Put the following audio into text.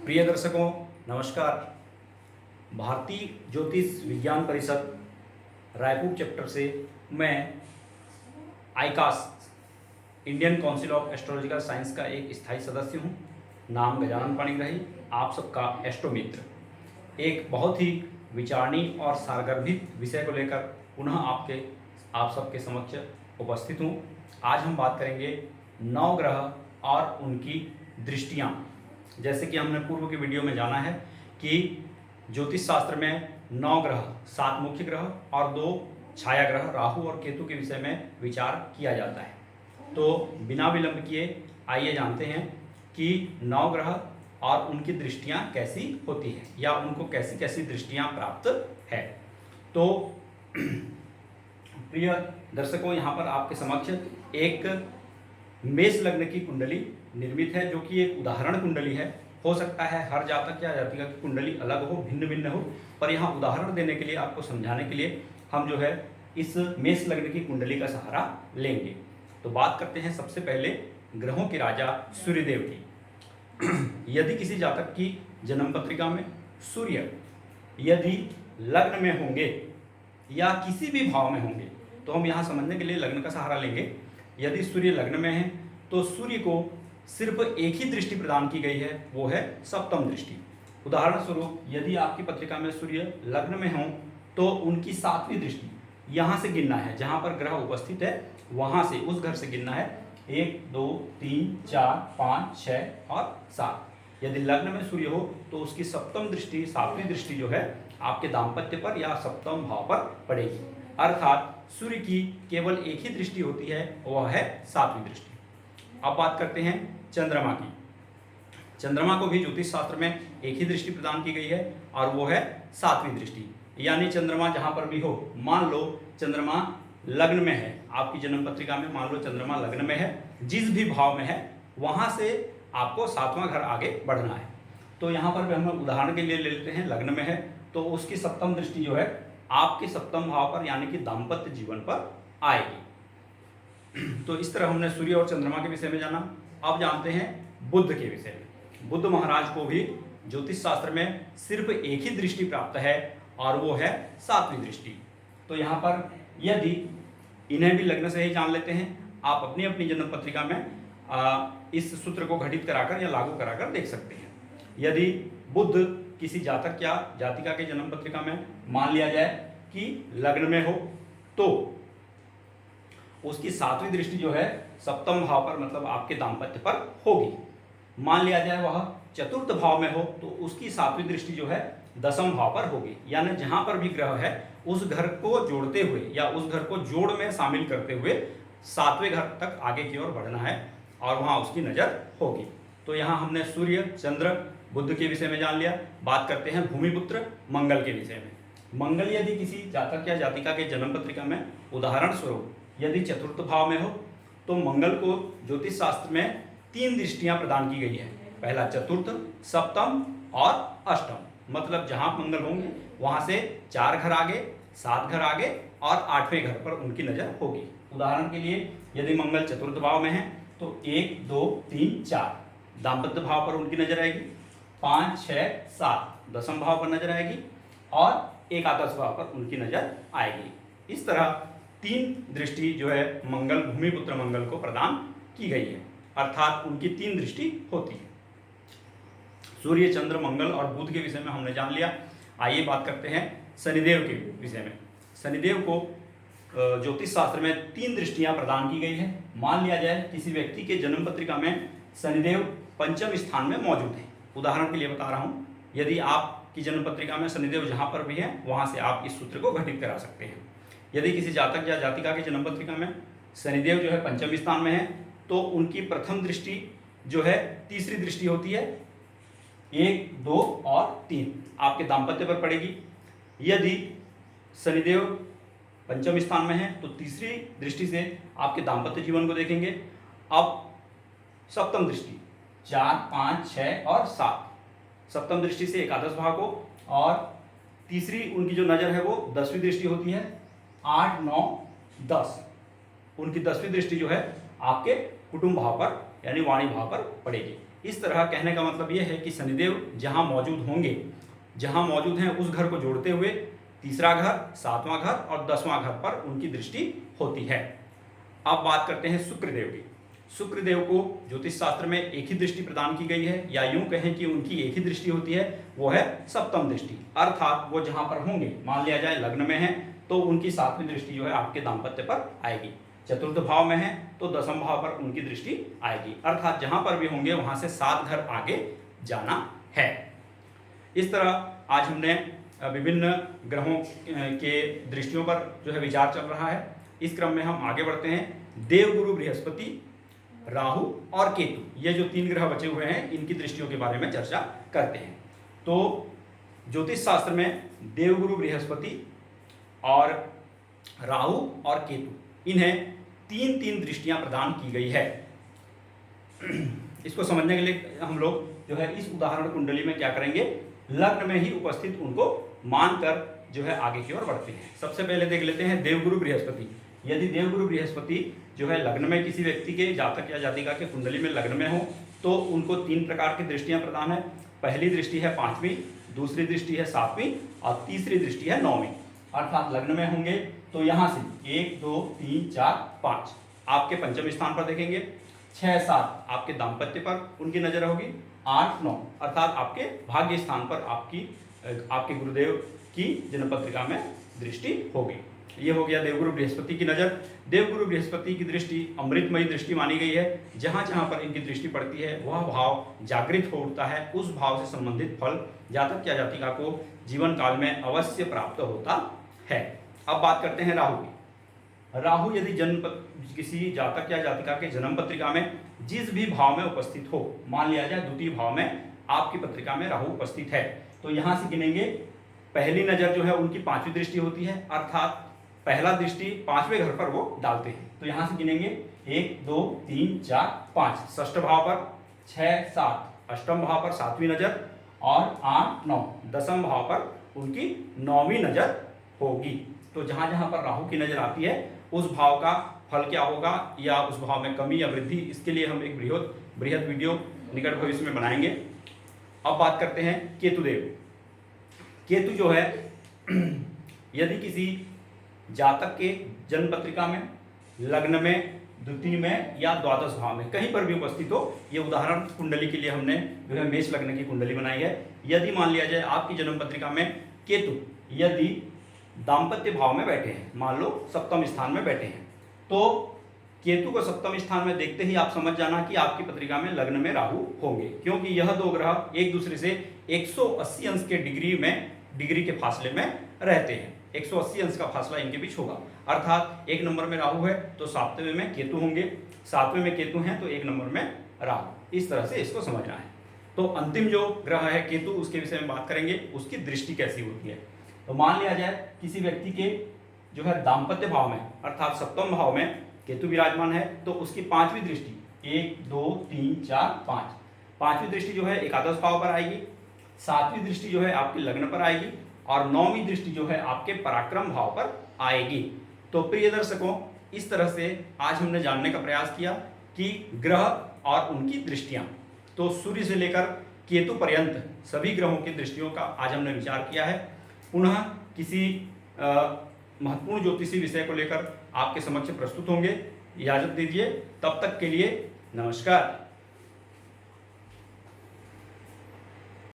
प्रिय दर्शकों, नमस्कार। भारतीय ज्योतिष विज्ञान परिषद रायपुर चैप्टर से मैं ICAS Indian council of astrological science का एक स्थायी सदस्य हूं। नाम गजानन पाणिग्राही, आप सबका एस्ट्रो मित्र। एक बहुत ही विचारणीय और सारगर्भित विषय को लेकर पुनः आप सबके समक्ष उपस्थित हूं। आज हम बात करेंगे नवग्रह और उनकी दृष्टियां। जैसे कि हमने पूर्व के वीडियो में जाना है कि ज्योतिष शास्त्र में 9 ग्रह, 7 मुख्य ग्रह और 2 छाया ग्रह राहु और केतु के विषय में विचार किया जाता है। तो बिना विलंब किए आइए जानते हैं कि 9 ग्रह और उनकी दृष्टियां कैसी होती है या उनको कैसी कैसी दृष्टियां प्राप्त है। तो प्रिय दर्शकों, यहाँ पर आपके समक्ष एक मेष लग्न की कुंडली निर्मित है, जो कि एक उदाहरण कुंडली है। हो सकता है हर जातक या जातिका की कुंडली अलग हो, भिन्न भिन्न हो, पर यहाँ उदाहरण देने के लिए, आपको समझाने के लिए हम जो है इस मेष लग्न की कुंडली का सहारा लेंगे। तो बात करते हैं सबसे पहले ग्रहों के राजा सूर्यदेव की। यदि किसी जातक की जन्म पत्रिका में सूर्य यदि लग्न में होंगे या किसी भी भाव में होंगे, तो हम यहाँ समझने के लिए लग्न का सहारा लेंगे। यदि सूर्य लग्न में है तो सूर्य को सिर्फ एक ही दृष्टि प्रदान की गई है, वो है सप्तम दृष्टि। उदाहरण स्वरूप यदि आपकी पत्रिका में सूर्य लग्न में हो तो उनकी 7वीं दृष्टि यहाँ से गिनना है, जहाँ पर ग्रह उपस्थित है वहाँ से, उस घर से गिनना है। 1 2 3 4 5 6 और 7। यदि लग्न में सूर्य हो तो उसकी सप्तम दृष्टि, 7वीं दृष्टि जो है आपके दाम्पत्य पर या सप्तम भाव पर पड़ेगी। अर्थात सूर्य की केवल एक ही दृष्टि होती है, वह है 7वीं दृष्टि। अब बात करते हैं चंद्रमा की। चंद्रमा को भी ज्योतिष शास्त्र में एक ही दृष्टि प्रदान की गई है और वो है 7वीं दृष्टि। यानी चंद्रमा जहां पर भी हो, मान लो चंद्रमा लग्न में है, आपकी जन्म पत्रिका में मान लो चंद्रमा लग्न में है, जिस भी भाव में है वहां से आपको 7वां घर आगे बढ़ना है। तो यहाँ पर भी हम उदाहरण के लिए ले लेते हैं, लग्न में है तो उसकी सप्तम दृष्टि जो है आपके सप्तम भाव पर यानी कि दाम्पत्य जीवन पर आएगी। तो इस तरह हमने सूर्य और चंद्रमा के विषय में जाना। अब जानते हैं बुध के विषय में। बुध महाराज को भी ज्योतिष शास्त्र में सिर्फ एक ही दृष्टि प्राप्त है और वो है 7वीं दृष्टि। तो यहाँ पर यदि इन्हें भी लग्न से ही जान लेते हैं, आप अपनी अपनी जन्म पत्रिका में इस सूत्र को घटित कराकर या लागू कराकर देख सकते हैं। यदि बुध किसी जातक या जातिका के जन्म पत्रिका में मान लिया जाए कि लग्न में हो तो उसकी 7वीं दृष्टि जो है सप्तम भाव पर, मतलब आपके दाम्पत्य पर होगी। मान लिया जाए वह चतुर्थ भाव में हो तो उसकी 7वीं दृष्टि जो है 10वें भाव पर होगी। यानी जहां पर भी ग्रह है उस घर को जोड़ते हुए या उस घर को जोड़ में शामिल करते हुए 7वें घर तक आगे की ओर बढ़ना है और वहां उसकी नजर होगी। तो यहाँ हमने सूर्य, चंद्र, बुध के विषय में जान लिया। बात करते हैं भूमिपुत्र मंगल के विषय में। मंगल यदि किसी जातक या जातिका के जन्म पत्रिका में उदाहरण स्वरूप यदि चतुर्थ भाव में हो तो मंगल को ज्योतिष शास्त्र में 3 दृष्टियां प्रदान की गई है। पहला चतुर्थ, सप्तम और अष्टम। मतलब जहां मंगल होंगे वहां से 4 घर आगे, 7 घर आगे और 8वें घर पर उनकी नजर होगी। उदाहरण के लिए यदि मंगल चतुर्थ भाव में है तो 1 2 3 4 दाम्पत्य भाव पर उनकी नजर आएगी, 5 6 7 10वें भाव पर नजर आएगी और एकादश भाव पर उनकी नजर आएगी। इस तरह 3 दृष्टि जो है मंगल, भूमिपुत्र मंगल को प्रदान की गई है, अर्थात उनकी 3 दृष्टि होती है। सूर्य, चंद्र, मंगल और बुध के विषय में हमने जान लिया। आइए बात करते हैं शनिदेव के विषय में। शनिदेव को ज्योतिष शास्त्र में 3 दृष्टियां प्रदान की गई है। मान लिया जाए किसी व्यक्ति के जन्म पत्रिका में शनिदेव 5वें स्थान में मौजूद है। उदाहरण के लिए बता रहा हूं, यदि आपकी जन्म पत्रिका में शनिदेव जहां पर भी है वहां से आप इस सूत्र को घटित करा सकते हैं। यदि किसी जातक या जातिका के जन्म पत्रिका में शनिदेव जो है 5वें स्थान में है तो उनकी प्रथम दृष्टि जो है 3री दृष्टि होती है, 1 2 और 3 आपके दाम्पत्य पर पड़ेगी। यदि शनिदेव 5वें स्थान में है तो 3री दृष्टि से आपके दाम्पत्य जीवन को देखेंगे। अब सप्तम दृष्टि 4 5 6 और 7, सप्तम दृष्टि से एकादश भाव को, और तीसरी उनकी जो नजर है वो 10वीं दृष्टि होती है, 8 9 10 उनकी 10वीं दृष्टि जो है आपके कुटुंब भाव पर यानी वाणी भाव पर पड़ेगी। इस तरह कहने का मतलब ये है कि शनिदेव जहाँ मौजूद होंगे, जहाँ मौजूद हैं उस घर को जोड़ते हुए तीसरा घर, सातवां घर और 10वां घर पर उनकी दृष्टि होती है। अब बात करते हैं शुक्रदेव की। शुक्रदेव को ज्योतिष शास्त्र में एक ही दृष्टि प्रदान की गई है, या यूं कहें कि उनकी एक ही दृष्टि होती है, वो है सप्तम दृष्टि। अर्थात वो जहां पर होंगे, मान लिया जाए लग्न में है तो उनकी 7वीं दृष्टि जो है आपके दाम्पत्य पर आएगी। चतुर्थ भाव में है तो 10वें भाव पर उनकी दृष्टि आएगी। अर्थात जहां पर भी होंगे वहां से 7 घर आगे जाना है। इस तरह आज हमने विभिन्न ग्रहों के दृष्टियों पर जो है विचार चल रहा है। इस क्रम में हम आगे बढ़ते हैं। देवगुरु बृहस्पति, राहु और केतु, ये जो 3 ग्रह बचे हुए हैं, इनकी दृष्टियों के बारे में चर्चा करते हैं। तो ज्योतिष शास्त्र में देवगुरु बृहस्पति और राहु और केतु, इन्हें 3 दृष्टियां प्रदान की गई है। इसको समझने के लिए हम लोग जो है इस उदाहरण कुंडली में क्या करेंगे, लग्न में ही उपस्थित उनको मानकर जो है आगे की ओर बढ़ते हैं। सबसे पहले देख लेते हैं देवगुरु बृहस्पति। यदि देवगुरु बृहस्पति जो है लग्न में किसी व्यक्ति के जातक या जातिका के कुंडली में लग्न में हो तो उनको 3 प्रकार की दृष्टियां प्रदान है। पहली दृष्टि है 5वीं, दूसरी दृष्टि है 7वीं और तीसरी दृष्टि है 9वीं। अर्थात लग्न में होंगे तो यहाँ से 1 2 3 4 5 आपके पंचम स्थान पर देखेंगे, 6 7 आपके दाम्पत्य पर उनकी नजर होगी, 8 9 अर्थात आपके भाग्य स्थान पर आपके गुरुदेव की जन्मपत्रिका में दृष्टि होगी। ये हो गया देवगुरु बृहस्पति की नजर। देवगुरु बृहस्पति की दृष्टि अमृतमयी दृष्टि मानी गई है। जहां जहां पर इनकी दृष्टि पड़ती है वह भाव जागृत हो उठता है, उस भाव से संबंधित फल जातक या जातिका को जीवन काल में अवश्य प्राप्त होता है। अब बात करते हैं राहु की। राहु यदि किसी जातक या जातिका के जन्म पत्रिका में जिस भी भाव में उपस्थित हो, मान लिया जाए द्वितीय भाव में आपकी पत्रिका में राहु उपस्थित है, तो यहां से गिनेंगे। पहली नजर जो है उनकी 5वीं दृष्टि होती है, अर्थात पहला दृष्टि 5वें घर पर वो डालते हैं। तो यहां से गिनेंगे 1 2 3 4 5 षष्ठ भाव पर, 6 7 अष्टम भाव पर 7वीं नजर और 8 9 10वें भाव पर उनकी 9वीं नजर होगी। तो जहां जहां पर राहु की नजर आती है उस भाव का फल क्या होगा या उस भाव में कमी या वृद्धि, इसके लिए हम एक बृहद वीडियो निकट भविष्य में बनाएंगे। अब बात करते हैं केतुदेव। केतु जो है यदि किसी जातक के जन्म पत्रिका में लग्न में द्वितीय में या द्वादश भाव में कहीं पर भी उपस्थित हो, ये उदाहरण कुंडली के लिए हमने जो है मेष लग्न की कुंडली बनाई है। यदि मान लिया जाए आपकी जन्म पत्रिका में केतु यदि दाम्पत्य भाव में बैठे हैं, मान लो 7वें स्थान में बैठे हैं, तो केतु को 7वें स्थान में देखते ही आप समझ जाना कि आपकी पत्रिका में लग्न में राहु होंगे, क्योंकि यह 2 ग्रह एक दूसरे से 180 अंश के डिग्री के फासले में रहते हैं। 180 अंश का फासला इनके बीच होगा। अर्थात 1 नंबर में राहु है तो 7वें में केतु होंगे, 7वें में केतु हैं तो 1 नंबर में राहु। इस तरह से इसको समझना है। तो अंतिम जो ग्रह है केतु, उसके विषय में बात करेंगे, उसकी दृष्टि कैसी होती है। तो मान लिया जाए किसी व्यक्ति के जो है दाम्पत्य भाव में अर्थात 7वें भाव में केतु विराजमान है, तो उसकी 5वीं दृष्टि 1 2 3 4 5 5वीं दृष्टि जो है एकादश भाव पर आएगी, 7वीं दृष्टि जो है आपके लग्न पर आएगी और 9वीं दृष्टि जो है आपके पराक्रम भाव पर आएगी। तो प्रिय दर्शकों, इस तरह से आज हमने जानने का प्रयास किया कि ग्रह और उनकी दृष्टियां, तो सूर्य से लेकर केतु पर्यंत सभी ग्रहों की दृष्टियों का आज हमने विचार किया है। पुनः किसी महत्वपूर्ण ज्योतिषी विषय को लेकर आपके समक्ष प्रस्तुत होंगे। इजाजत दीजिए, तब तक के लिए नमस्कार।